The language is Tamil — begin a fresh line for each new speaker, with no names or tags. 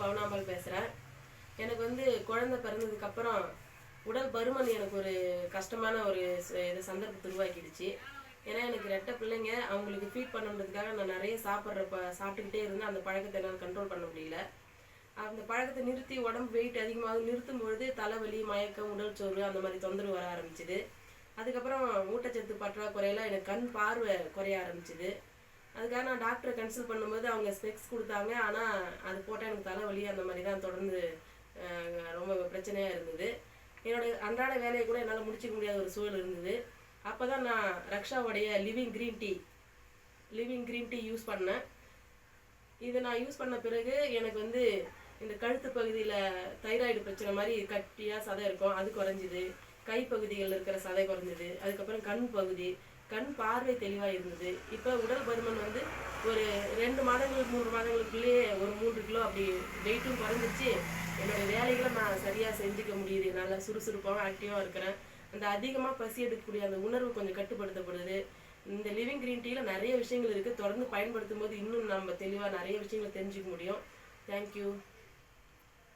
பவுனாம்பாள் பேசுகிறேன். எனக்கு வந்து குழந்தை பிறந்ததுக்கப்புறம் உடல் பருமன் எனக்கு ஒரு கஷ்டமான ஒரு சந்தர்ப்பத்தை உருவாக்கிடுச்சு. ஏன்னா எனக்கு ரெட்டை பிள்ளைங்க, அவங்களுக்கு ஃபீட் பண்ணுறதுக்காக நான் நிறைய சாப்பிட்டுக்கிட்டே இருந்தேன். அந்த பழக்கத்தை என்னால் கண்ட்ரோல் பண்ண முடியல. அந்த பழக்கத்தை நிறுத்தி உடம்பு வெயிட் அதிகமாக நிறுத்தும் பொழுது தலைவலி, மயக்கம், உடல் சோர்வு அந்த மாதிரி தொந்தரவு வர ஆரம்பிச்சுது. அதுக்கப்புறம் ஊட்டச்சத்து பற்றாக்குறையில் எனக்கு கண் பார்வை குறைய ஆரம்பிச்சுது. அதுக்காக நான் டாக்டரை கன்சல்ட் பண்ணும்போது அவங்க ஸ்பெக்ஸ் கொடுத்தாங்க. ஆனால் அது போட்டால் எனக்கு தலைவலி அந்த மாதிரி தான் தொடர்ந்து ரொம்ப பிரச்சனையாக இருந்தது. என்னோடய அன்றாட வேலையை கூட என்னால் முடிச்சிக்க முடியாத ஒரு சூழல் இருந்தது. அப்போ தான் நான் ரக்ஷாவுடைய லிவிங் க்ரீன் டீ யூஸ் பண்ணேன். இதை நான் யூஸ் பண்ண பிறகு எனக்கு வந்து இந்த கழுத்து பகுதியில் தைராய்டு பிரச்சனை மாதிரி கட்டியாக சதை இருக்கும், அது குறைஞ்சிது. கைப்பகுதிகளில் இருக்கிற சதை குறைஞ்சிது. அதுக்கப்புறம் கண் பார்வை தெளிவாக இருந்தது. இப்போ உடல் பருமன் வந்து ஒரு 2 மாதங்கள் 3 மாதங்களுக்குள்ளேயே ஒரு 3 கிலோ அப்படி வெயிட்டும் குறைஞ்சிச்சு. என்னோடய வேலைகளை நான் சரியாக செஞ்சுக்க முடியுது. நல்லா சுறுசுறுப்பாகவும் ஆக்டிவாக இருக்கிறேன். அந்த அதிகமாக பசி எடுக்கக்கூடிய அந்த உணர்வு கொஞ்சம் கட்டுப்படுத்தப்படுது. இந்த லிவிங் க்ரீன் டீயில் நிறைய விஷயங்கள் இருக்குது. தொடர்ந்து பயன்படுத்தும் போது இன்னும் நம்ம தெளிவாக நிறைய விஷயங்களை தெரிஞ்சுக்க முடியும். தேங்க்யூ.